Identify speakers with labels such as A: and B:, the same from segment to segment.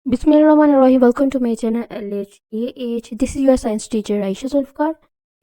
A: Bismillahirrahmanirrahim. Welcome to my channel LHAH. This is your science teacher Ayesha Zulfiqar.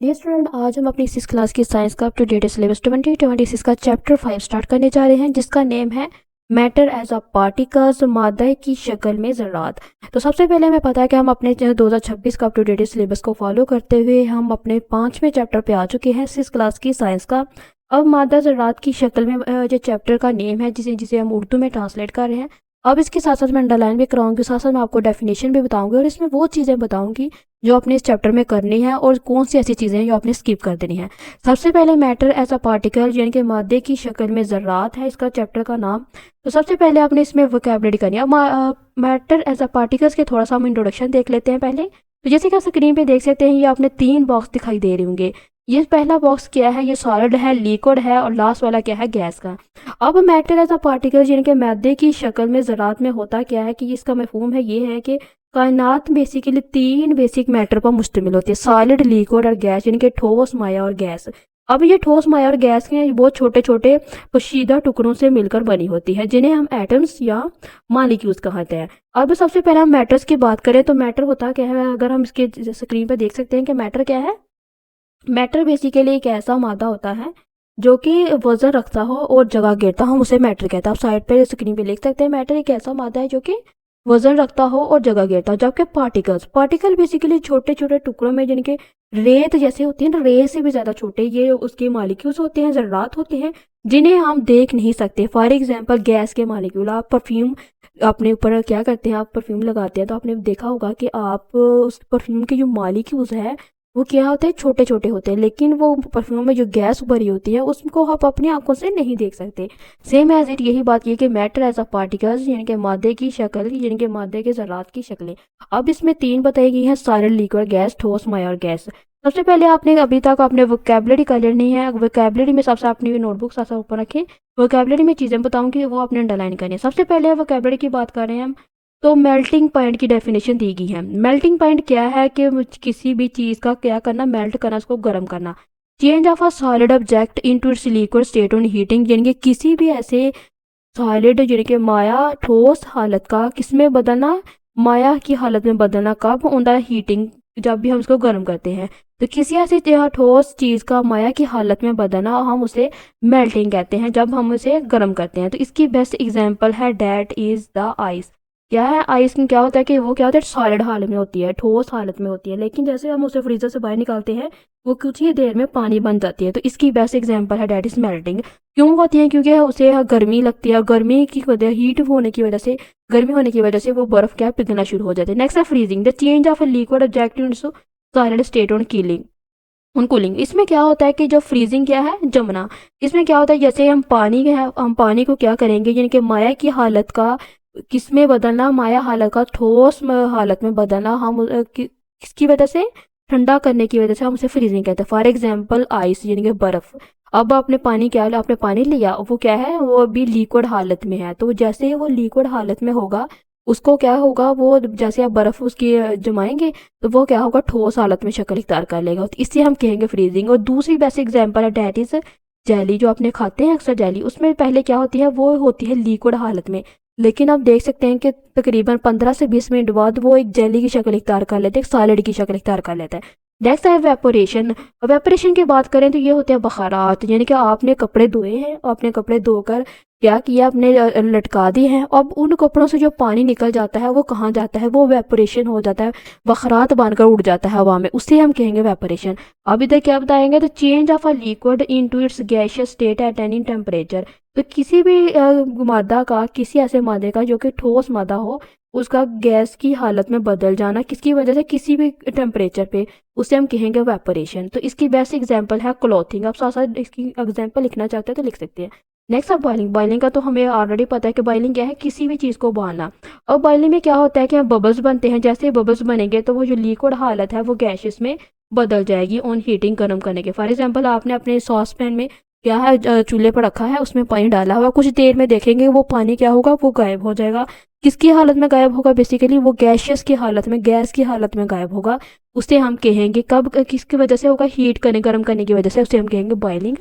A: Dear student, आज हम अपनी 6 class की science का अप टू डेट सिलेबस 2026 का chapter 5 start करने जा रहे हैं, जिसका नेम है मैटर एज अ पार्टिकल्स, मादा की शक्ल में ज़रात. तो सबसे पहले हमें पता है कि हम अपने 2026 का अप टू डेट सिलेबस को फॉलो करते हुए हम अपने 5वें चैप्टर पे आ चुके हैं 6 क्लास की साइंस का. अब मादा ज़रात की शक्ल में जो चैप्टर का नेम है, जिसे हम उर्दू में ट्रांसलेट कर रहे हैं. अब इसके साथ साथ मैं अंडरलाइन भी कराऊंगी, साथ साथ मैं आपको डेफिनेशन भी बताऊंगी और इसमें वो चीज़ें बताऊंगी जो आपने इस चैप्टर में करनी है और कौन सी ऐसी चीज़ें हैं जो आपने स्किप कर देनी है. सबसे पहले मैटर एज अ पार्टिकल यानी कि मादे की शक्ल में ज़रात है इसका चैप्टर का नाम. तो सबसे पहले आपने इसमें वोकैबुलरी करनी है. अब मैटर एज अ पार्टिकल्स के थोड़ा सा हम इंट्रोडक्शन देख लेते हैं पहले. तो जैसे कि आप स्क्रीन पे देख सकते हैं, ये आपने 3 बॉक्स दिखाई दे रहे होंगे. ये पहला बॉक्स क्या है, ये सॉलिड है, लिक्विड है, और लास्ट वाला क्या है, गैस का. अब मैटर एज अ पार्टिकल यानी कि मैदे की शक्ल में ज़रात में होता क्या है कि इसका मफहूम है ये है कि कायनात बेसिकली 3 बेसिक मैटर पर मुश्तमिल होती है: सॉलिड, लिक्विड और गैस, यानी कि ठोस, माया और गैस. अब ये ठोस, माया और गैस के बहुत छोटे छोटे पोशीदा टुकड़ों से मिलकर बनी होती है, जिन्हें हम एटम्स या मॉलिक्यूल्स कहते हैं. अब सबसे पहले हम मैटर्स की बात करें तो मैटर होता क्या है, अगर हम इसके स्क्रीन पर देख सकते हैं कि मैटर क्या है. मैटर बेसिकली एक ऐसा मादा होता है जो कि वजन रखता हो और जगह घेरता हो, हम उसे मैटर कहते हैं. आप साइड पे स्क्रीन पे लिख सकते हैं, मैटर एक ऐसा मादा है जो कि वजन रखता हो और जगह घेरता हो. जबकि पार्टिकल बेसिकली छोटे छोटे टुकड़ों में, जिनके रेत जैसे होती है ना, रेत से भी ज़्यादा छोटे, ये उसके मालिक्यूल्स होते हैं, ज़र्रात होते हैं, जिन्हें हम देख नहीं सकते. फॉर एग्जाम्पल गैस के मालिक्यूल. आप परफ्यूम अपने ऊपर क्या करते हैं, आप परफ्यूम लगाते हैं तो आपने देखा होगा कि आप उस परफ्यूम के जो मालिक्यूल्स है वो क्या होते हैं, छोटे छोटे होते हैं, लेकिन वो परफ्यूम में जो गैस भरी होती है उसको आप अपनी आंखों से नहीं देख सकते. सेम एज इट यही बात ये कि मैटर एज अ पार्टिकल्स यानी कि मादे की शक्ल, यानी कि मादे के ज़रात की शक्लें. अब इसमें 3 बताई गई हैं: सॉलिड, लिक्विड, गैस, ठोस, माया और गैस. सबसे पहले आपने अभी तक आपने वोकैबुलरी कर लेनी है. वोकैबुलरी में सबसे अपनी नोटबुक साथ साथ ऊपर रखें. वोकैबुलरी में चीज़ें बताऊंगी, वो आपने अंडरलाइन करनी है. सबसे पहले वोकैबुलरी की बात कर रहे हैं हम, तो मेल्टिंग पॉइंट की डेफिनेशन दी गई है. मेल्टिंग पॉइंट क्या है कि किसी भी चीज़ का क्या करना, मेल्ट करना, उसको गर्म करना. Change of a solid object into its liquid state on heating, यानी कि किसी भी ऐसे सॉलिड यानी कि माया ठोस हालत का किस में बदलना, माया की हालत में बदलना. कब होता है, हीटिंग, जब भी हम उसको गर्म करते हैं. तो किसी ऐसी ठोस चीज़ का माया की हालत में बदलना हम उसे मेल्टिंग कहते हैं, जब हम उसे गर्म करते हैं. तो इसकी बेस्ट एग्जांपल है डेट इज़ द आइस. क्या है, आइस में क्या होता है कि वो क्या होता है, सॉलिड हालत में होती है, ठोस हालत में होती है, लेकिन जैसे हम उसे फ्रीजर से बाहर निकालते हैं वो कुछ ही देर में पानी बन जाती है. तो इसकी बेस्ट एग्जांपल है डेट इज मेल्टिंग. क्यों होती है, क्योंकि उसे गर्मी लगती है, गर्मी की वजह, हीट होने की वजह से, गर्मी होने की वजह से वो बर्फ क्या पिघलना शुरू हो जाती है. नेक्स्ट है freezing, the change of a liquid object into solid state on Keeling उन कूलिंग. इसमें क्या होता है कि जो फ्रीजिंग क्या है, जमना. इसमें क्या होता है, जैसे हम पानी को क्या करेंगे, यानी कि माया की हालत का किस में बदलना, माया हालत का ठोस हालत में बदलना, हम किसकी वजह से, ठंडा करने की वजह से हम उसे फ्रीजिंग कहते हैं. फॉर एग्जाम्पल आइस यानी कि बर्फ. अब आपने पानी क्या लिया, आपने पानी लिया, वो क्या है, वो अभी लिक्विड हालत में है. तो जैसे वो लिक्विड हालत में होगा, उसको क्या होगा, वो जैसे आप बर्फ उसकी जमाएंगे तो वो क्या होगा, ठोस हालत में शक्ल इख्तियार कर लेगा. तो इससे हम कहेंगे फ्रीजिंग. और दूसरी बेस्ट एग्जाम्पल है डेट इज जेली. जो आपने खाते हैं अक्सर जेली, उसमें पहले क्या होती है, वो होती है लिक्विड हालत में, लेकिन आप देख सकते हैं कि तकरीबन 15 से 20 मिनट बाद वो एक जेली की शक्ल इख्तियार कर लेते हैं, एक सॉलिड की शक्ल इख्तियार कर लेता है. नेक्स्ट है वेपोरेशन. वेपोरेशन की बात करें तो ये होते हैं बखारात, यानी कि आपने कपड़े धोए हैं, आपने कपड़े धोकर क्या किया, अपने लटका दिए हैं. अब उन कपड़ों से जो पानी निकल जाता है वो कहाँ जाता है, वो वेपोरेशन हो जाता है, बखरात बनकर उड़ जाता है हवा में, उससे हम कहेंगे वेपोरेशन. अब इधर क्या बताएंगे, तो change of a liquid into its gaseous state at any temperature. तो किसी भी मादा का, किसी ऐसे मादे का जो कि ठोस मादा हो, उसका गैस की हालत में बदल जाना किसकी वजह से, किसी भी टेम्परेचर पे, उसे हम कहेंगे वेपोरेशन. तो इसकी बेस्ट एग्जांपल है क्लॉथिंग. आप साथ साथ इसकी एग्जांपल लिखना चाहते हैं तो लिख सकते हैं. नेक्स्ट है बॉइलिंग. बॉइलिंग का तो हमें ऑलरेडी पता है कि बॉइलिंग क्या है, किसी भी चीज़ को उबालना. और बॉइलिंग में क्या होता है कि बबल्स बनते हैं, जैसे बबल्स बनेंगे तो वो जो लिक्विड हालत है वो गैसेस में बदल जाएगी ऑन हीटिंग, गर्म करने के. फॉर एग्जांपल आपने अपने सॉस पैन में क्या है, चूल्हे पर रखा है, उसमें पानी डाला हुआ, कुछ देर में देखेंगे वो पानी क्या होगा, वो गायब हो जाएगा. किसकी हालत में गायब होगा, बेसिकली वो गैशियस की हालत में, गैस की हालत में गायब होगा. उसे हम कहेंगे कब, किसकी वजह से होगा, हीट करने, गर्म करने की वजह से, उसे हम कहेंगे बॉइलिंग.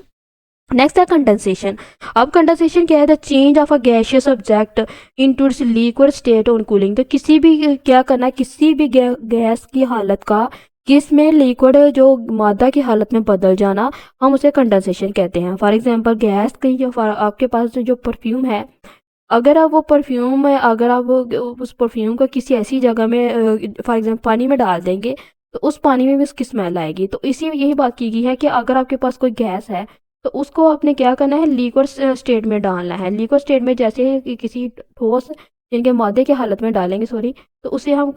A: नेक्स्ट है कंडेंसेशन। अब कंडेंसेशन क्या है? The change of a gaseous object into its liquid state on cooling. तो किसी भी क्या करना है, किसी भी गैस की हालत का किस में लिक्विड जो मादा की हालत में बदल जाना, हम उसे कंडेंसेशन कहते हैं। फॉर एग्जांपल गैस की जो आपके पास जो परफ्यूम है, अगर आप वो परफ्यूम अगर आप उस परफ्यूम को किसी ऐसी जगह में फॉर एग्जांपल पानी में डाल देंगे तो उस पानी में भी उसकी स्मेल आएगी। तो इसी यही बात की गई है कि अगर आपके पास कोई गैस है तो उसको आपने क्या करना है, लिक्विड स्टेट में डालना है। लिक्विड स्टेट में जैसे किसी ठोस जिनके मादे की हालत में डालेंगे, सॉरी, तो उसे हम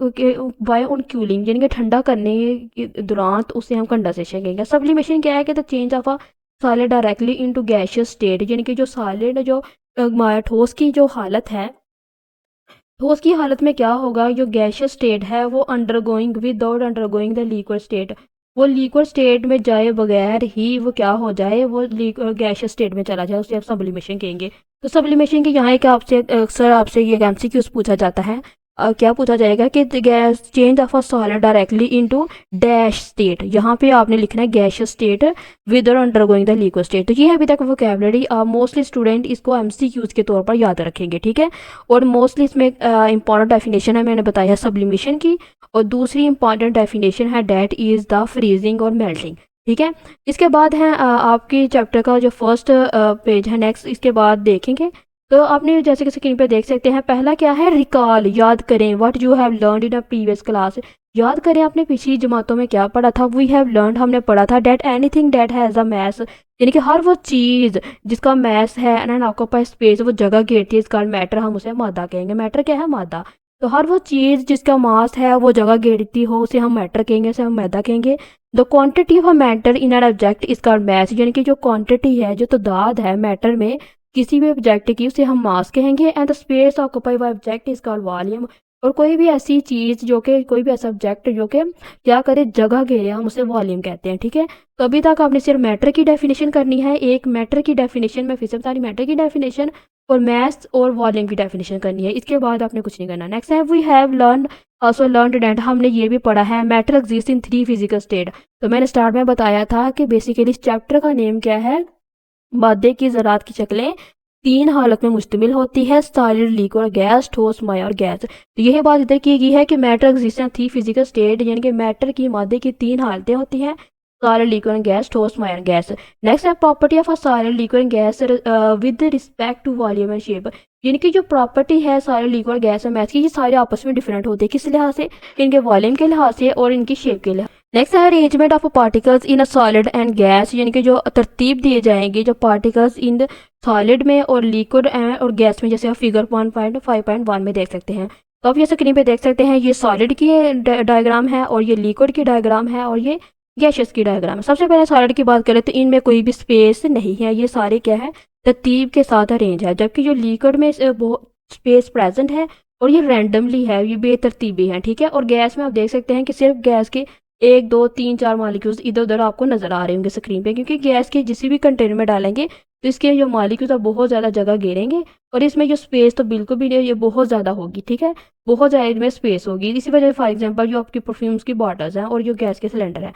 A: बाय ऑन कूलिंग यानी कि ठंडा करने के दौरान, तो उसे हम कंडेंसेशन कहेंगे। सब्लिमेशन क्या है कि the change of a solid directly into gaseous state, यानी कि जो सॉलिड जो ठोस की जो हालत है, ठोस की हालत में क्या होगा, जो गैसियस स्टेट है वो undergoing without undergoing the liquid state, वो लिक्विड स्टेट में जाए बगैर ही वो क्या हो जाए, वो गैसियस स्टेट में चला जाए, उसे आप सब्लिमेशन कहेंगे। तो सब्लिमेशन की यहाँ एक आपसे अक्सर आपसे ये एमसीक्यूज पूछा जाता है। क्या पूछा जाएगा कि gas change of a solid directly into dash state, यहाँ पे आपने लिखना है गैसियस स्टेट विद और अंडरगोइंग द लिक्विड स्टेट। तो ये है अभी तक वोकैबुलरी, मोस्टली स्टूडेंट इसको एमसीक्यूज के तौर पर याद रखेंगे, ठीक है। और मोस्टली इसमें इंपॉर्टेंट डेफिनेशन है, मैंने बताया सब्लिमेशन की, और दूसरी इंपॉर्टेंट डेफिनेशन है डैट इज द फ्रीजिंग और मेल्टिंग, ठीक है। इसके बाद है आपकी चैप्टर का जो फर्स्ट पेज है, नेक्स्ट इसके बाद देखेंगे। तो आपने जैसे कि स्क्रीन पे देख सकते हैं, पहला क्या है, रिकॉल, याद करें, what you have learned in a previous class, याद करें आपने पिछली जमातों में क्या पढ़ा था। वी हैव लर्नड, हमने पढ़ा था, that anything that has a mass, यानी कि हर वो चीज़ जिसका मैस है एंड ऑक्यूपाई स्पेस, वो जगह घेरती है, इसका मैटर, हम उसे मादा कहेंगे। मैटर क्या है, मादा। तो हर वो चीज़ जिसका मास है वो जगह घेरती हो, उसे हम मैटर कहेंगे, उसे हम मैदा कहेंगे। The quantity of a matter in an object is called mass, यानी कि जो क्वांटिटी है, जो तादाद है मैटर में किसी भी ऑब्जेक्ट की, उसे हम मास कहेंगे। And the space occupy by object is called volume, और कोई भी ऐसी चीज़ जो कि कोई भी ऐसा ऑब्जेक्ट जो कि क्या करे, जगह घेरे, हम उसे वॉल्यूम कहते हैं, ठीक है। तो अभी तक आपने सिर्फ मैटर की डेफिनेशन करनी है, एक मैटर की डेफिनेशन में फिर से बता रही, मैटर की डेफिनेशन और मैस और वॉल्यूम की डेफिनेशन करनी है, इसके बाद आपने कुछ नहीं करना। नेक्स्ट है we have learn also learn that, हमने ये भी पढ़ा है matter exist in 3 physical state. तो मैंने स्टार्ट में बताया था कि बेसिकली इस चैप्टर का नेम क्या है, मादे की ज़रात की शक्लें 3 हालत में मुश्तमिल होती है, सॉलिड, लिक्विड, गैस, ठोस, माया और गैस। तो यही बात इधर की गई है कि matter exist in 3 physical state, यानी कि मैटर की मादे की 3 हालतें होती हैं, सॉलिड, लिक्विड, गैस, ठोस, माया और गैस। नेक्स्ट है property of a solid, liquid, gas with respect to volume and shape, यानी कि जो प्रॉपर्टी है सॉलिड, लिक्विड, गैस और मैस की, ये सारे आपस में डिफरेंट होते हैं, किस लिहाज से, इनके वॉल्यूम के लिहाज से और इनकी शेप के लिहाज। नेक्स्ट है arrangement of particles in a solid and gas, यानी कि जो तरतीब दिए जाएंगे जो पार्टिकल्स इन सॉलिड में और लिक्विड और गैस में, जैसे आप फिगर 1.5.1 में देख सकते हैं। तो आप ये स्क्रीन पे देख सकते हैं, ये सॉलिड की डायग्राम है और ये लिक्विड की डायग्राम है और ये गैसेस की डायग्राम है। सबसे पहले सॉलिड की बात करें तो इनमें कोई भी स्पेस नहीं है, ये सारे क्या है, तरतीब के साथ अरेंज है। जबकि जो लिक्विड में स्पेस प्रेजेंट है और ये रैंडमली है, ये बेतरतीबी है, ठीक है। और गैस में आप देख सकते हैं कि सिर्फ गैस के 1 2 3 4 मॉलिक्यूल्स इधर उधर आपको नजर आ रहे होंगे स्क्रीन पे, क्योंकि गैस के जिस भी कंटेनर में डालेंगे तो इसके जो मॉलिक्यूल्स आप बहुत ज़्यादा जगह घेरेंगे और इसमें जो स्पेस तो बिल्कुल भी नहीं, ये बहुत ज़्यादा होगी, ठीक है, बहुत ज़्यादा इसमें स्पेस होगी। इसी वजह से फॉर एग्जांपल जो आपकी परफ्यूम्स की बॉटल्स हैं और जो गैस के सिलेंडर है।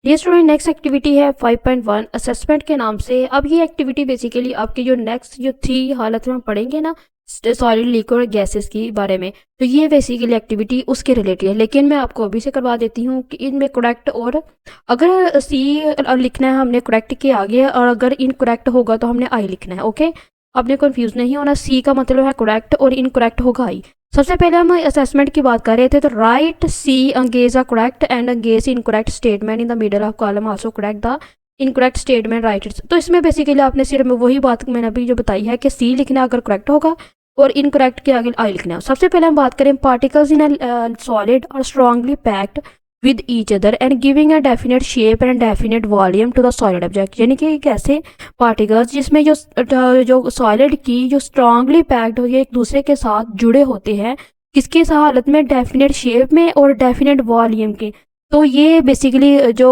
A: ये स्टूडेंट नेक्स्ट एक्टिविटी है 5.1 असेसमेंट के नाम से। अब ये एक्टिविटी बेसिकली आपकी जो नेक्स्ट जो 3 हालत में हम पढ़ेंगे ना, सॉलिड, लिक्विड और गैसेस की बारे में, तो ये बेसिकली एक्टिविटी उसके रिलेटेड है। लेकिन मैं आपको अभी से करवा देती हूँ कि इनमें करेक्ट, और अगर सी लिखना है हमने करेक्ट के आगे, और अगर इनकरेक्ट होगा तो हमने आई लिखना है, ओके। आपने कंफ्यूज नहीं होना, सी का मतलब है करेक्ट और इनकरेक्ट होगा आई। सबसे पहले हम असेसमेंट की बात कर रहे थे, तो राइट सी अंगेज अ करेक्ट एंड अंगेज incorrect statement in the middle of column, also correct the incorrect statement right. तो इसमें बेसिकली आपने सिर्फ वही बात मैंने अभी जो बताई है कि सी लिखना अगर करेक्ट होगा और इनकरेक्ट के आगे आई लिखना है। सबसे पहले हम बात करें, particles in a solid are strongly packed with each other and giving a definite shape and definite volume to the solid object, यानी कि कैसे पार्टिकल्स जिसमें जो सॉलिड की जो स्ट्रांगली पैक्ड हो, ये एक दूसरे के साथ जुड़े होते हैं, किसके हालत में, डेफिनेट शेप में और डेफिनेट वॉल्यूम के, तो ये बेसिकली जो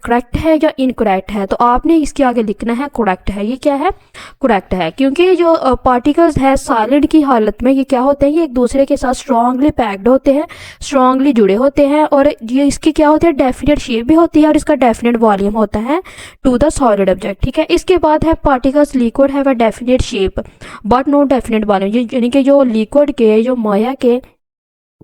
A: करेक्ट है या इनकरेक्ट है, तो आपने इसके आगे लिखना है करेक्ट है। ये क्या है? करेक्ट है, क्योंकि जो पार्टिकल्स है सॉलिड की हालत में ये क्या होते हैं, ये एक दूसरे के साथ स्ट्रांगली पैक्ड होते हैं, स्ट्रांगली जुड़े होते हैं, और ये इसकी क्या होती है, डेफिनेट शेप भी होती है और इसका डेफिनेट वॉल्यूम होता है टू द सॉलिड ऑब्जेक्ट। ठीक है, इसके बाद है particles liquid have a definite shape but no definite volume, यानी कि जो लिक्विड के, जो माया के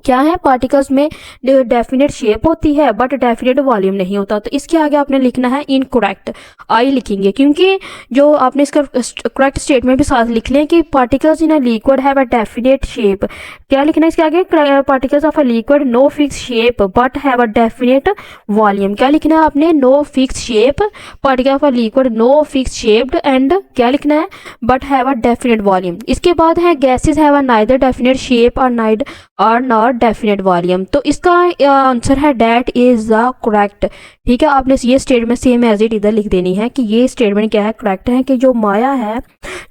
A: क्या है, पार्टिकल्स में डेफिनेट शेप होती है बट डेफिनेट वॉल्यूम नहीं होता। तो इसके आगे आपने लिखना है इनकरेक्ट, आई लिखेंगे, क्योंकि जो आपने इसका करेक्ट स्टेटमेंट भी साथ लिख लें कि particles in a liquid have a definite shape. क्या लिखना है इसके आगे? Particles of a liquid no fix shape but have a definite volume. क्या लिखना है आपने? No fix shape, particle of a liquid no fix shaped and क्या लिखना है, but have a definite volume. इसके बाद है gases have a neither definite shape और नाइड और नॉट डेफिनेट वॉल्यूम। तो इसका आंसर है डेट इज द करेक्ट। ठीक है, आपने ये स्टेटमेंट सेम एज इट इधर लिख देनी है कि ये स्टेटमेंट क्या है, करेक्ट है, कि जो माया है,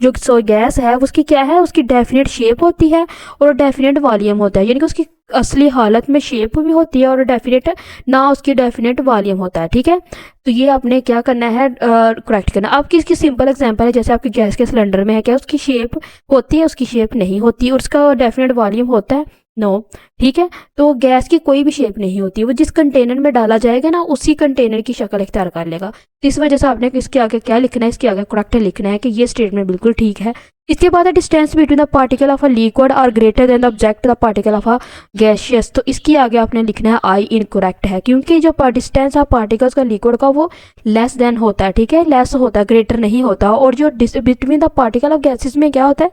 A: जो गैस है, उसकी क्या है, उसकी डेफिनेट शेप होती है और डेफिनेट वॉल्यूम होता है, यानी कि उसकी असली हालत में शेप भी होती है और डेफिनेट ना उसकी डेफिनेट वॉल्यूम होता है। ठीक है, तो ये आपने क्या करना है, करेक्ट करना। आपकी इसकी सिंपल एग्जांपल है, जैसे आपकी गैस के सिलेंडर में है, क्या उसकी शेप होती है, उसकी शेप नहीं होती, और उसका डेफिनेट वॉल्यूम होता है, नो। ठीक है, तो गैस की कोई भी शेप नहीं होती, वो जिस कंटेनर में डाला जाएगा ना उसी कंटेनर की शक्ल इख्तियार कर लेगा। तो इस वजह से आपने इसके आगे क्या लिखना है, इसके आगे करेक्ट लिखना है कि ये स्टेटमेंट बिल्कुल ठीक है। इसके बाद है distance between the particle of a liquid और greater than the object the particle of a gaseous. तो इसके आगे आपने लिखना है आई इनकरेक्ट है, क्योंकि जो डिस्टेंस ऑफ पार्टिकल्स का लिक्विड का वो लेस देन होता है। ठीक है, लेस होता है, ग्रेटर नहीं होता। और जो between the particle of gases में क्या होता है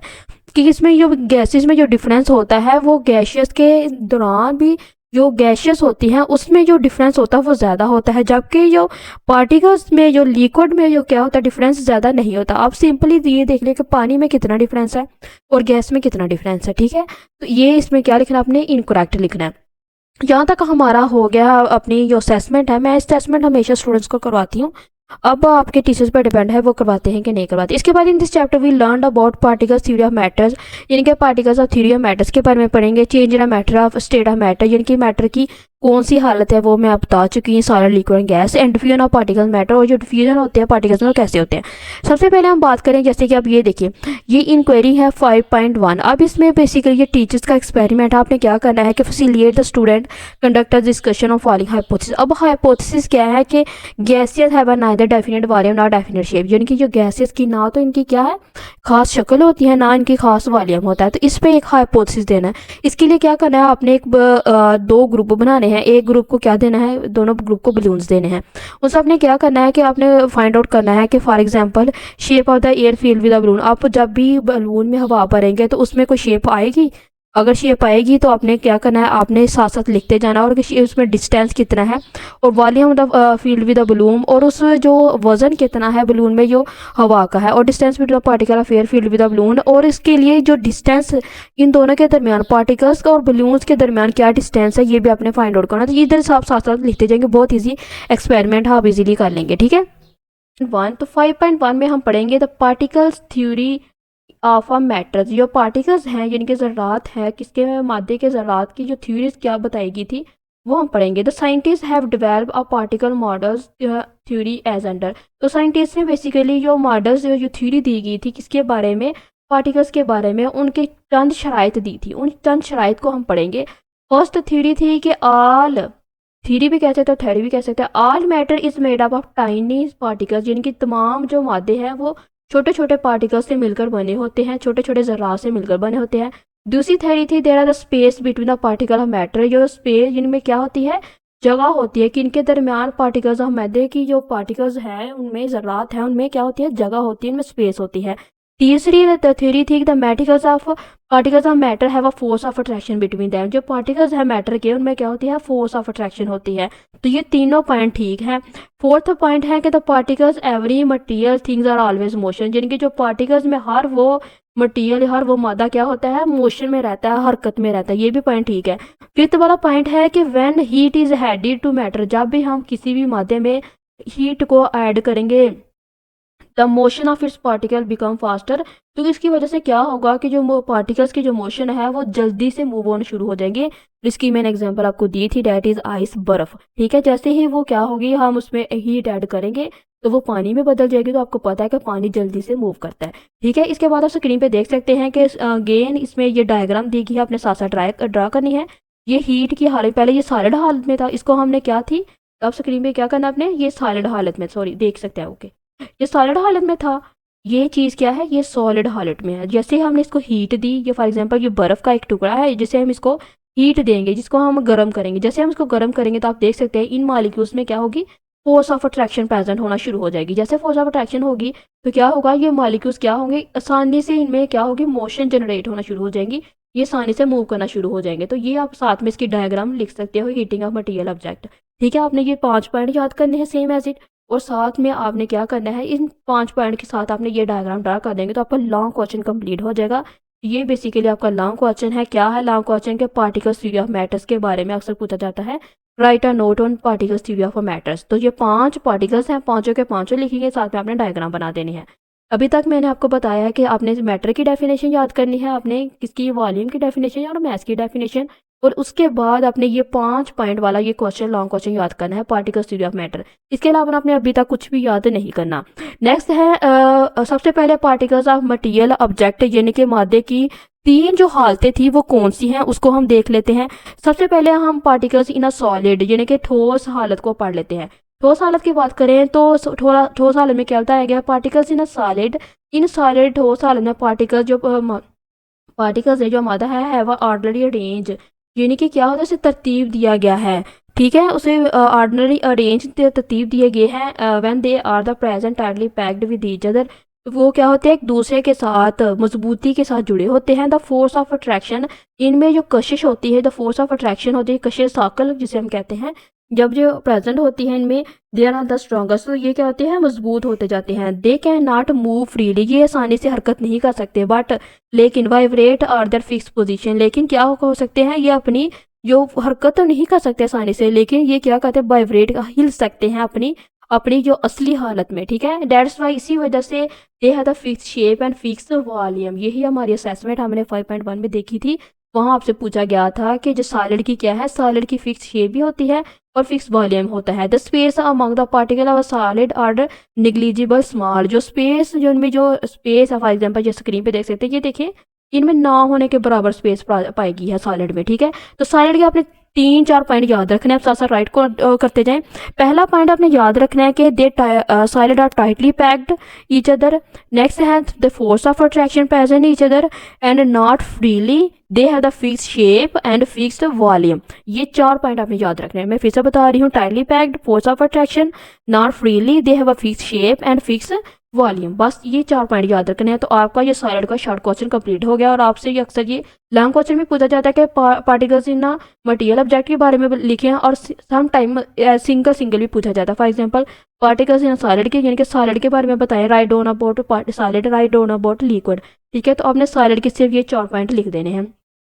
A: कि इसमें जो गैसेस में जो डिफरेंस होता है वो गैशियस के दौरान भी जो गैशियस होती हैं उसमें जो डिफरेंस होता है वो ज़्यादा होता है, जबकि जो पार्टिकल्स में, जो लिक्विड में जो क्या होता है, डिफरेंस ज़्यादा नहीं होता। आप सिंपली ये देख लें कि पानी में कितना डिफरेंस है और गैस में कितना डिफरेंस है। ठीक है, तो ये इसमें क्या लिखना, आपने इनकरेक्ट लिखना है। यहाँ तक हमारा हो गया अपनी जो असेसमेंट है। मैं असेसमेंट हमेशा स्टूडेंट्स को करवाती हूँ, अब आपके टीचर्स पर डिपेंड है वो करवाते हैं कि नहीं करवाते। इसके बाद in this chapter we learn about particles theory of matters, यानी कि particles of theory of matters के बारे में पढ़ेंगे। Change in a matter of state of matter, यानी कि मैटर की कौन सी हालत है वो मैं आप बता चुकी हूँ, solid liquid gas. And diffusion of particle matter, और जो डिफ्यूजन होते हैं पार्टिकल्स में वो कैसे होते हैं। सबसे पहले हम बात करें, जैसे कि आप ये देखिए, ये इंक्वायरी है 5.1। अब इसमें बेसिकली ये टीचर्स का एक्सपेरिमेंट, आपने क्या करना है कि facilitate the student conduct a discussion of following hypothesis. अब हाइपोथेसिस क्या है कि gases have a neither definite volume not definite shape, यानी कि जो गैसेस की ना तो इनकी क्या है खास शक्ल होती है, ना इनकी खास वॉल्यूम होता है। तो इस पे एक हाइपोथेसिस देना है। इसके लिए क्या करना है, आपने दो ग्रुप बनाने हैं। एक ग्रुप को क्या देना है, दोनों ग्रुप को बलून्स देने हैं। उसमें आपने क्या करना है कि आपने फाइंड आउट करना है कि for example shape of the air field with the balloon. आप जब भी बलून में हवा भरेंगे तो उसमें कोई शेप आएगी, अगर शेप आएगी तो आपने क्या करना है, आपने साथ साथ लिखते जाना, और उसमें डिस्टेंस कितना है और volume of the field with the balloon, और उस जो वजन कितना है बलून में जो हवा का है, और distance between the particle of air field with the balloon. और इसके लिए जो डिस्टेंस इन दोनों के दरमियान, पार्टिकल्स और बलून्स के दरमियान क्या डिस्टेंस है, ये भी आपने फाइंड आउट करना। तो इधर से आप साथ साथ लिखते जाएंगे, बहुत ईजी एक्सपेरिमेंट आप इजीली कर लेंगे। ठीक है, 1 तो 5.1 में हम पढ़ेंगे the particles theory of a matters. जो पार्टिकल्स हैं यानी कि ज़रात है, किसके मादे के ज़रात की जो थ्योरीज क्या बताई गई थी वो हम पढ़ेंगे। The scientist have develop a particle models theory as under. तो साइंटिस्ट ने बेसिकली जो मॉडल्स जो थ्योरी दी गई थी किसके बारे में, पार्टिकल्स के बारे में, उनके चंद शराइत दी थी, उन चंद शराइत को हम पढ़ेंगे। फर्स्ट थ्योरी थी कि ऑल, थ्योरी भी कह सकते हैं, थ्योरी भी कह सकते हैं, all matter is made up of tiny particles, यानी कि तमाम जो मादे हैं वो छोटे छोटे पार्टिकल्स से मिलकर बने होते हैं, छोटे छोटे ज़रात से मिलकर बने होते हैं। दूसरी थ्योरी थी there are the space between the particle of matter. जो स्पेस जिनमें क्या होती है, जगह होती है कि इनके दरमियान पार्टिकल्स ऑफ मैटर की जो पार्टिकल्स हैं उनमें ज़रात हैं उनमें क्या होती है, जगह होती है, उनमें स्पेस होती है। तीसरी थ्योरी थी the particles of matter have a force of attraction between them. जो पार्टिकल्स है मैटर के उनमें क्या होती है, फोर्स ऑफ अट्रैक्शन होती है। तो ये तीनों पॉइंट ठीक है। फोर्थ पॉइंट है कि the particles every material things are always motion, यानी कि जो पार्टिकल्स में हर वो मटीरियल, हर वो मादा क्या होता है, मोशन में रहता है, हरकत में रहता है। ये भी पॉइंट ठीक है। फिफ्थ वाला पॉइंट है कि when heat is added to matter, जब भी हम किसी भी मादे में हीट को ऐड करेंगे the motion of its particle become faster. तो इसकी वजह से क्या होगा कि जो पार्टिकल्स की जो मोशन है वो जल्दी से मूव होना शुरू हो जाएंगे। इसकी मैंने एग्जांपल आपको दी थी, डेट इज आइस, बर्फ। ठीक है, जैसे ही वो क्या होगी, हम उसमें हीट ऐड करेंगे तो वो पानी में बदल जाएगी। तो आपको पता है कि पानी जल्दी से मूव करता है। ठीक है, इसके बाद आप स्क्रीन पे देख सकते हैं कि अगेन इसमें ये डायग्राम दी गई है, अपने साथ साथ ड्रा करनी है। ये हीट की हालत, पहले ये सॉलिड हालत में था, इसको हमने क्या थी, अब स्क्रीन पे क्या करना आपने, ये सॉलिड हालत में, सॉरी देख सकते हैं, ओके, ये सॉलिड हालत में था। ये चीज़ क्या है, ये सॉलिड हालत में है। जैसे हमने इसको हीट दी, ये फॉर एग्जांपल ये बर्फ़ का एक टुकड़ा है, जिसे हम इसको हीट देंगे, जिसको हम गर्म करेंगे। जैसे हम इसको गर्म करेंगे तो आप देख सकते हैं इन मॉलिक्यूल्स में क्या होगी, फोर्स ऑफ अट्रैक्शन प्रेजेंट होना शुरू हो जाएगी। जैसे फोर्स ऑफ अट्रैक्शन होगी तो क्या होगा, ये मॉलिक्यूल्स क्या होंगे, आसानी से इनमें क्या होगी, मोशन जनरेट होना शुरू हो जाएंगी, ये आसानी से मूव करना शुरू हो जाएंगे। तो ये आप साथ में इसकी डायग्राम लिख सकते हो, हीटिंग ऑफ मटेरियल ऑब्जेक्ट। ठीक है, आपने ये 5 पॉइंट याद करने हैं सेम एज इट, और साथ में आपने क्या करना है, इन 5 पॉइंट के साथ आपने ये डायग्राम ड्रा कर देंगे तो आपका लॉन्ग क्वेश्चन कंप्लीट हो जाएगा। ये बेसिकली आपका लॉन्ग क्वेश्चन है। क्या है लॉन्ग क्वेश्चन के, पार्टिकल्स थ्योरी ऑफ मैटर्स के बारे में अक्सर पूछा जाता है। Right a note on particles theory of matters. तो ये 5 पार्टिकल्स हैं, पांचों के पांचों लिखेंगे, साथ में आपने डायग्राम बना देनी है। अभी तक मैंने आपको बताया है कि आपने मैटर की डेफिनेशन याद करनी है, आपने किसकी, वॉल्यूम की डेफिनेशन और मैस की डेफिनेशन, और उसके बाद आपने ये 5 पॉइंट वाला ये क्वेश्चन, लॉन्ग क्वेश्चन याद करना है, पार्टिकल्स थ्योरी ऑफ मैटर। इसके अलावा आपने अभी तक कुछ भी याद नहीं करना। नेक्स्ट है सबसे पहले पार्टिकल्स ऑफ मटेरियल ऑब्जेक्ट, यानी कि मादे की 3 जो हालतें थी वो कौन सी हैं, उसको हम देख लेते हैं। सबसे पहले हम पार्टिकल्स इन अ सॉलिड, यानी कि ठोस हालत को पढ़ लेते हैं। ठोस हालत की बात करें तो ठोस हालत में क्या बताया गया, particles in a solid, in solid ठोस हालत में पार्टिकल्स जो पार्टिकल्स है, जो मादा है वह ऑर्डनरी अरेंज, यानी कि क्या होता है, उसे तरतीब दिया गया है। ठीक है, उसे ऑर्डनरी अरेंज तरतीब दिए गए हैं। When they are the present tightly packed with each other, वो क्या होते हैं, एक दूसरे के साथ मजबूती के साथ जुड़े होते हैं। द फोर्स ऑफ अट्रैक्शन, इनमें जो कशिश होती है, द फोर्स ऑफ अट्रैक्शन होती है, कशिश साकल जिसे हम कहते हैं, जब जो प्रेजेंट होती है इनमें, दे आर द स्ट्रॉन्गेस्ट, तो ये क्या होते हैं, मजबूत होते जाते हैं। They can not move freely, ये आसानी से हरकत नहीं कर सकते, बट लेकिन वाइब्रेट और देयर फिक्स पोजीशन, लेकिन क्या हो सकते हैं, ये अपनी जो हरकत तो नहीं कर सकते आसानी से, लेकिन ये क्या कहते हैं, वाइब्रेट हिल सकते हैं अपनी अपनी जो असली हालत में। ठीक है, डेट्स वाई, इसी वजह से दे have the fix shape and fix volume. यही हमारी असेसमेंट हमने 5.1 में देखी थी। वहाँ आपसे पूछा गया था कि जो सॉलिड की क्या है, सॉलिड की फिक्स शेप भी होती है और फिक्स वॉल्यूम होता है। The space among the particle of solid are negligible small, जो स्पेस, जो इनमें जो स्पेस है, फॉर एग्जांपल जो स्क्रीन पे देख सकते हैं, ये देखिए इनमें ना होने के बराबर स्पेस पाएगी है सॉलिड में। ठीक है, तो सॉलिड के आपने 3-4 पॉइंट याद रखने हैं, आप साथ साथ राइट को करते जाएं। पहला पॉइंट आपने याद रखना है कि they solid are tightly packed each other. Next है the force of attraction present each other and not freely, they have the fix shape and fixed volume. ये 4 पॉइंट आपने याद रखने हैं। मैं फिर से बता रही हूँ, tightly packed, force of attraction, not freely, they have a fix shape and fix volume. बस ये 4 पॉइंट याद रखने हैं, तो आपका ये सॉलिड का शॉर्ट क्वेश्चन कंप्लीट हो गया। और आपसे ये अक्सर ये लॉन्ग क्वेश्चन भी पूछा जाता है कि पार्टिकल्स इन मटेरियल ऑब्जेक्ट के बारे में लिखे हैं, और सम टाइम सिंगल भी पूछा जाता है। For example particles in solid के, यानी कि सॉलिड के बारे में बताएं, write down about solid, write down about liquid. ठीक है, तो आपने सॉलिड के सिर्फ ये 4 पॉइंट लिख देने हैं,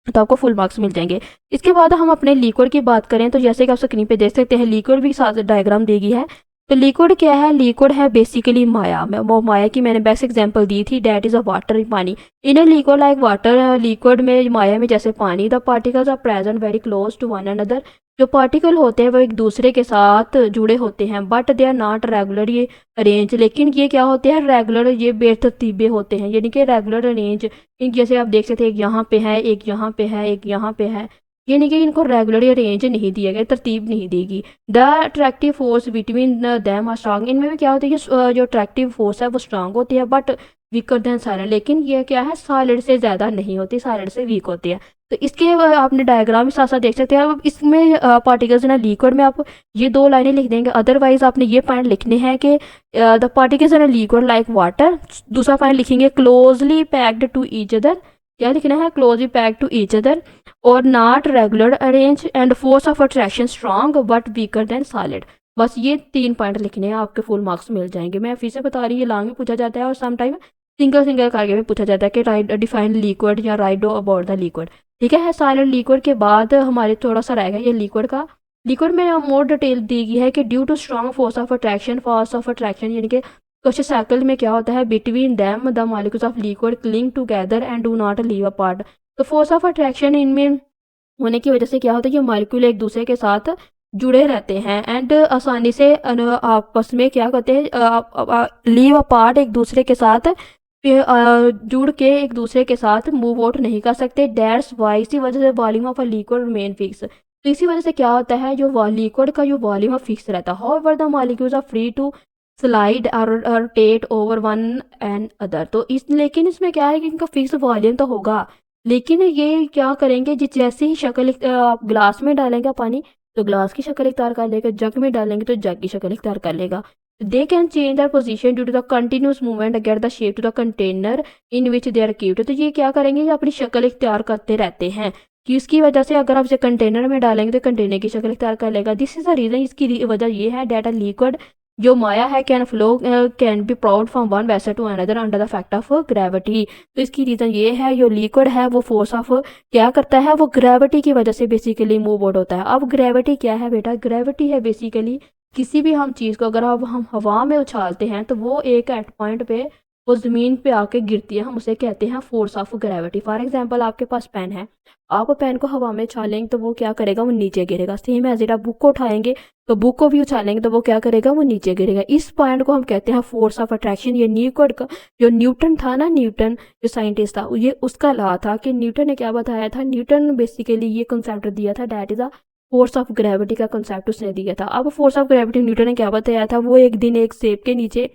A: तो आपको फुल मार्क्स मिल जाएंगे। इसके बाद हम अपने लिक्विड की बात करें तो जैसे कि आप स्क्रीन पे देख सकते हैं, लिक्विड भी साथ डायग्राम दी गई है। तो लिक्विड क्या है, लिक्विड है बेसिकली माया। वो माया की मैंने बेस्ट एग्जांपल दी थी, डेट इज अ वाटर, पानी। In a liquid like water, liquid में, माया में जैसे पानी, the particles are present very close to one another, जो पार्टिकल होते हैं वो एक दूसरे के साथ जुड़े होते हैं, but they are not regularly arrange, लेकिन ये क्या होते हैं, रेगुलर, ये बेतरतीबे होते हैं, यानी कि रेगुलर अरेंज। जैसे आप देख सकते हैं, एक यहाँ पे है, एक यहाँ पे है, एक यहाँ पे है, यानी कि इनको रेगुलरली अरेंज नहीं दिया गया, तरतीब नहीं देगी। The attractive force between them are strong, इनमें भी क्या होता है, जो अट्रैक्टिव फोर्स है वो स्ट्रांग होती है, बट वीकर देन सॉलिड, लेकिन ये क्या है, सॉलिड से ज़्यादा नहीं होती, सॉलिड से वीक होती है। तो इसके आपने डायग्राम भी साथ साथ देख सकते हैं। अब इसमें पार्टिकल्स ना लिक्विड में आप ये 2 लाइनें लिख देंगे, अदरवाइज आपने ये पॉइंट लिखने हैं कि the particles in liquid like water. दूसरा पॉइंट लिखेंगे closely packed to each other, क्या लिखना है, closely packed to each other और not regular arrange and force of attraction strong but weaker than solid. बस ये 3 पॉइंट लिखने हैं, आपके फुल मार्क्स मिल जाएंगे। मैं फिर से बता रही हूँ, ये लॉन्ग में पूछा जाता है और समटाइम सिंगल करके भी पूछा जाता है कि राइट डिफाइन लिक्विड या write do about the liquid. ठीक है, सॉलिड लिक्विड के बाद हमारे थोड़ा सा रहेगा ये लिक्विड का। लिक्विड में मोर डिटेल दी गई है कि due to strong force of attraction यानी कि क्वेश्चन साइकिल में क्या होता है, between them the molecules of liquid cling together and do not leave apart. तो फोर्स ऑफ अट्रैक्शन इनमें होने की वजह से क्या होता है, ये मॉलिक्यूल एक दूसरे के साथ जुड़े रहते हैं एंड आसानी से आपस में क्या करते हैं, लीव अपार्ट, एक दूसरे के साथ जुड़ के एक दूसरे के साथ मूव आउट नहीं कर सकते। दैट्स वाई, इसी वजह से volume of a liquid remain fix. तो इसी वजह से क्या होता है, जो लिक्विड का जो वॉल्यूम है फिक्स रहता है। However the molecules are free to slide और rotate over one and other. तो इस लेकिन इसमें क्या है कि इनका फिक्स वॉल्यूम तो होगा, लेकिन ये क्या करेंगे, जिस जैसे ही शक्ल आप ग्लास में डालेंगे पानी तो ग्लास की शक्ल इख्तियार कर लेगा, जग में डालेंगे तो जग की शक्ल इख्तियार कर लेगा। They can change their position due to the continuous movement get the shape to the container in which they are kept. तो ये क्या करेंगे, ये अपनी शक्ल इख्तियार करते रहते हैं कि इसकी वजह से अगर आप इसे कंटेनर में डालेंगे तो कंटेनर की शक्ल इख्तियार कर लेगा। दिस इज द रीजन, इसकी वजह ये है डेट अ लिक्विड जो माया है can flow can be proud from one vessel to another under the fact of gravity. तो इसकी रीज़न ये है, जो लिक्विड है वो फोर्स ऑफ क्या करता है, वो ग्रेविटी की वजह से बेसिकली मूव आउट होता है। अब ग्रेविटी क्या है बेटा, ग्रेविटी है बेसिकली किसी भी हम चीज़ को अगर अब हम हवा में उछालते हैं तो वो एक एट पॉइंट पे वो ज़मीन पे आके गिरती है, हम उसे कहते हैं force of gravity. For example आपके पास पेन है, आप पेन को हवा में उछालेंगे तो वो क्या करेगा, वो नीचे गिरेगा। सेम एज इट आप बुक को उठाएंगे तो बुक को भी उछालेंगे तो वो क्या करेगा, वो नीचे गिरेगा। इस पॉइंट को हम कहते हैं फोर्स ऑफ अट्रैक्शन। ये न्यूटन का जो न्यूटन था ना, न्यूटन जो साइंटिस्ट था, ये उसका लॉ था कि न्यूटन ने क्या बताया था, न्यूटन बेसिकली ये कंसेप्ट दिया था, that is a force of gravity का कंसेप्ट उसने दिया था। अब फोर्स ऑफ ग्रेविटी न्यूटन ने क्या बताया था, वो एक दिन एक सेब के नीचे,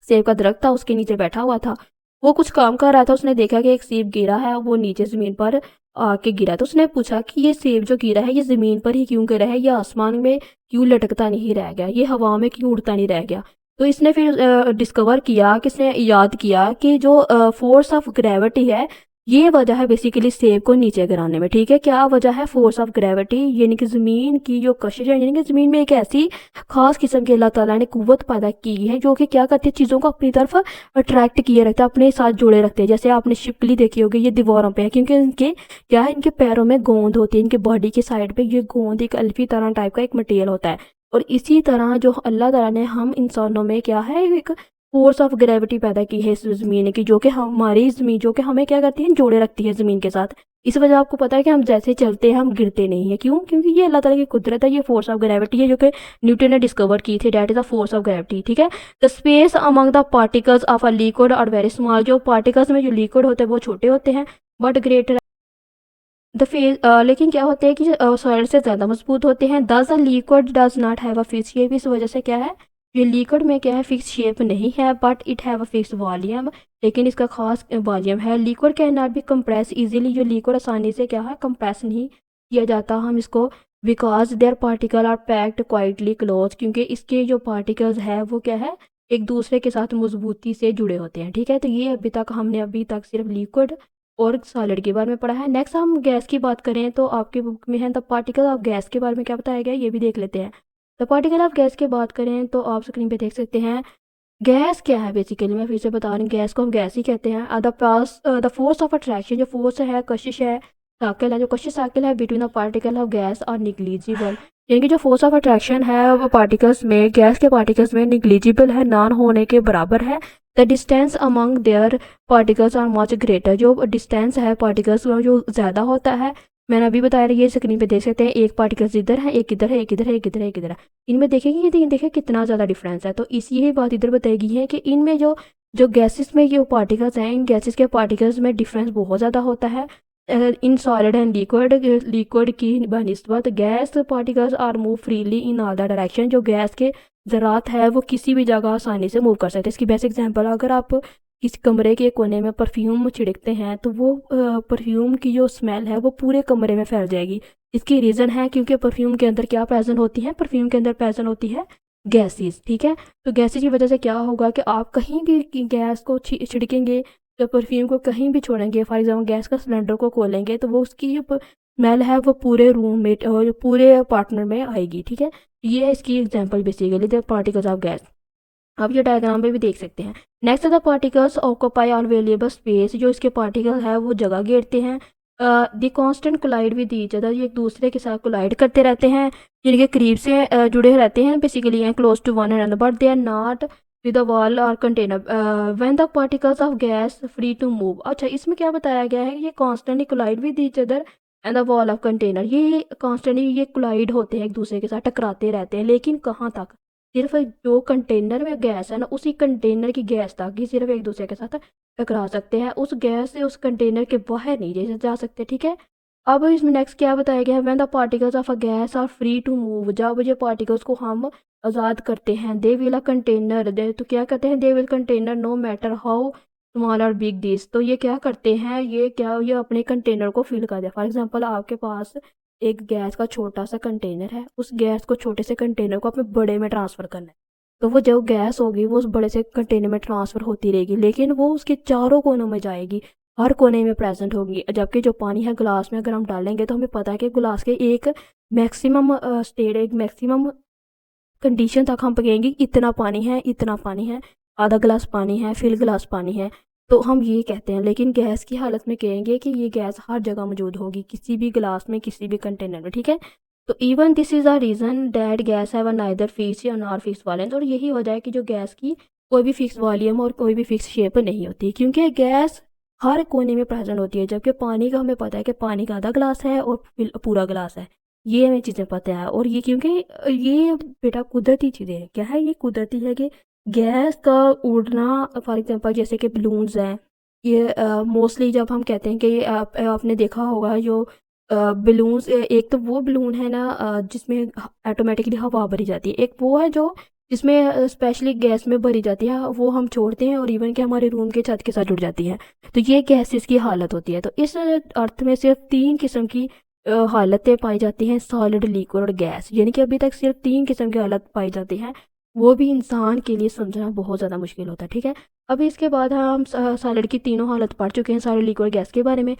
A: सेब का दरख्त था उसके नीचे बैठा हुआ था, वो कुछ काम कर रहा था, उसने देखा कि एक सेब गिरा है, वो नीचे ज़मीन पर आके गिरा। तो उसने पूछा कि ये सेब जो गिरा है ये ज़मीन पर ही क्यों गिरा है, या आसमान में क्यों लटकता नहीं रह गया, ये हवा में क्यों उड़ता नहीं रह गया। तो इसने फिर डिस्कवर किया, किसने याद किया कि जो फोर्स ऑफ ग्रेविटी है ये वजह है बेसिकली सेब को नीचे गिराने में। ठीक है, क्या वजह है, फोर्स ऑफ ग्रेविटी, यानी कि ज़मीन की जो कशिश है, यानी कि ज़मीन में एक ऐसी खास किस्म की अल्लाह ताला ने कुव्वत पैदा की है जो कि क्या करती है, चीज़ों को अपनी तरफ अट्रैक्ट किए रखता है, अपने साथ जोड़े रखते हैं। जैसे आपने छिपकली देखी होगी, ये दीवारों पे है क्योंकि इनके क्या है, इनके पैरों में गोंद होती है, इनके बॉडी की साइड पे ये गोंद एक अल्फी तरह टाइप का एक मटेरियल होता है। और इसी तरह जो अल्लाह ताला ने हम इंसानों में क्या है, एक फोर्स ऑफ ग्रेविटी पैदा की है इस ज़मीन की, जो कि हमारी ज़मीन जो कि हमें क्या करती है, जोड़े रखती है ज़मीन के साथ। इस वजह आपको पता है कि हम जैसे चलते हैं हम गिरते नहीं है, क्यों, क्योंकि ये अल्लाह ताला की कुदरत है, ये फोर्स ऑफ ग्रेविटी है जो कि न्यूटन ने डिस्कवर की थी, that is the force of gravity. ठीक है, the space among the particles of a liquid और वेरी स्मॉल, जो पार्टिकल्स में जो लिक्विड होते हैं वो छोटे होते हैं बट ग्रेटर द फेज, लेकिन क्या होते हैं कि सॉलिड से ज़्यादा मजबूत होते हैं। दस the liquid does not have a fix shape, इस वजह से क्या है, ये लिक्विड में क्या है, फिक्स शेप नहीं है, but it have a fix volume, लेकिन इसका खास वॉल्यूम है। Liquid can not be compress easily, जो लिक्विड आसानी से क्या है, कंप्रेस नहीं किया जाता हम इसको, because their particle are packed quietly close, क्योंकि इसके जो पार्टिकल्स है वो क्या है, एक दूसरे के साथ मजबूती से जुड़े होते हैं। ठीक है, तो ये हमने अभी तक सिर्फ लिक्विड और सॉलिड के बारे में पढ़ा है। नेक्स्ट हम गैस की बात करें तो आपकी बुक में है द पार्टिकल ऑफ गैस के बारे में क्या बताया गया, ये भी देख लेते हैं। द पार्टिकल ऑफ गैस की बात करें तो आप स्क्रीन पे देख सकते हैं गैस क्या है। बेसिकली मैं फिर से बता रही हूँ, गैस को हम गैस ही कहते हैं। द फोर्स ऑफ अट्रैक्शन, जो फोर्स है, कशिश है, साइकिल है, जो कशिश साइकिल है between the particle of gas और निग्लिजिबल, यानी कि जो फोर्स ऑफ अट्रैक्शन है वो पार्टिकल्स में, गैस के पार्टिकल्स में निग्लिजिबल है, नॉन होने के बराबर है। The distance among their particles are much greater, जो डिस्टेंस है पार्टिकल्स का जो ज़्यादा होता है, मैंने अभी बताया, ये स्क्रीन पे देख सकते हैं, एक पार्टिकल्स इधर है, एक इधर है, एक इधर है, एक इधर है, एक इधर है, इनमें देखेंगे ये देखिए कितना ज़्यादा डिफरेंस है। तो इसी ही बात इधर बताई गई है कि इनमें जो जो गैसेस में जो पार्टिकल्स हैं, इन गैसेस के पार्टिकल्स में डिफरेंस बहुत ज़्यादा होता है इन सॉलिड एंड लिक्विड की बनिस्बत। Gas particles are move freely in all the direction, जो गैस के ज़रात है वो किसी भी जगह आसानी से मूव कर सकते हैं। इसकी बेस्ट एग्जांपल, अगर आप किस कमरे के कोने में परफ्यूम छिड़कते हैं तो वो परफ्यूम की जो स्मेल है वो पूरे कमरे में फैल जाएगी। इसकी रीज़न है क्योंकि परफ्यूम के अंदर क्या प्रेजेंट होती है, परफ्यूम के अंदर प्रेजेंट होती है गैसेस। ठीक है, तो गैसेस की वजह से क्या होगा कि आप कहीं भी गैस को छिड़केंगे, जब परफ्यूम को कहीं भी छोड़ेंगे, फॉर एग्जाम्पल गैस का सिलेंडर को खोलेंगे तो वो उसकी जो स्मेल है वो पूरे रूम में और पूरे अपार्टमेंट में आएगी। ठीक है, ये है इसकी example basically the particles of gas. आप ये डायग्राम पे भी देख सकते हैं। Next the particles occupy available space, जो इसके पार्टिकल है वो जगह घेरते हैं। The constant collide with each other, ये एक दूसरे के साथ कोलाइड करते रहते हैं, जिनके करीब से जुड़े रहते हैं बेसिकली, हैं close to one another, but they are not with a wall और container when the particles of gas free to move. अच्छा, इसमें क्या बताया गया है, ये constantly collide with each other and the wall of container. ये कॉन्स्टेंटली ये कोलाइड होते हैं, एक दूसरे के साथ टकराते रहते हैं, लेकिन कहाँ तक, सिर्फ जो कंटेनर में गैस है ना, उसी कंटेनर की गैस तक ही सिर्फ एक दूसरे के साथ टकरा सकते हैं, उस गैस से उस कंटेनर के बाहर नहीं जा सकते, ठीक है। अब इसमें नेक्स्ट क्या बताया गया है, when the particles of a gas are free to move, जब ये पार्टिकल्स को हम आज़ाद करते हैं, दे विल अ कंटेनर, दे तो क्या कहते हैं, they will container no matter how small और बिग दिस। तो ये क्या करते हैं, ये अपने कंटेनर को फिल कर दे। फॉर एग्जांपल, आपके पास एक गैस का छोटा सा कंटेनर है, उस गैस को छोटे से कंटेनर को अपने बड़े में ट्रांसफ़र करना है, तो वो जो गैस होगी वो उस बड़े से कंटेनर में ट्रांसफ़र होती रहेगी, लेकिन वो उसके चारों कोनों में जाएगी, हर कोने में प्रेजेंट होगी। जबकि जो पानी है ग्लास में अगर हम डालेंगे तो हमें पता है कि ग्लास के एक मैक्सिमम स्टेट, एक मैक्सिमम कंडीशन तक हम कहेंगे इतना पानी है, इतना पानी है, आधा गिलास पानी है, फिल गिलास पानी है, तो हम ये कहते हैं। लेकिन गैस की हालत में कहेंगे कि ये गैस हर जगह मौजूद होगी, किसी भी गिलास में, किसी भी कंटेनर में, ठीक है। तो even this is a reason that guys have neither fix या नॉर फिक्स वॉल्यूम। और यही वजह है कि जो गैस की कोई भी फिक्स वॉल्यूम और कोई भी फिक्स शेप नहीं होती, क्योंकि गैस हर कोने में प्रेजेंट होती है। जबकि पानी का हमें पता है कि पानी का आधा गिलास है और पूरा गिलास है, ये हमें चीज़ें पता है। और ये क्योंकि ये बेटा कुदरती चीज़ें हैं, क्या है, ये कुदरती है कि गैस का उड़ना, फॉर एग्जांपल जैसे कि बलून्स हैं, ये मोस्टली जब हम कहते हैं कि आपने देखा होगा जो बलून्स, एक तो वो बलून है ना जिसमें ऑटोमेटिकली हवा भरी जाती है, एक वो है जो जिसमें स्पेशली गैस में भरी जाती है, वो हम छोड़ते हैं और इवन कि हमारे रूम के छत के साथ जुड़ जाती है। तो ये गैसेस की हालत होती है। तो इस अर्थ में सिर्फ 3 किस्म की हालतें पाई जाती हैं, सॉलिड, लिक्विड और गैस, यानी कि अभी तक सिर्फ 3 किस्म की हालत पाई जाती हैं, वो भी इंसान के लिए समझना बहुत ज़्यादा मुश्किल होता है, ठीक है। अभी इसके बाद हम सॉलिड की तीनों हालत पढ़ चुके हैं, सॉलिड, लिक्विड, गैस के बारे में।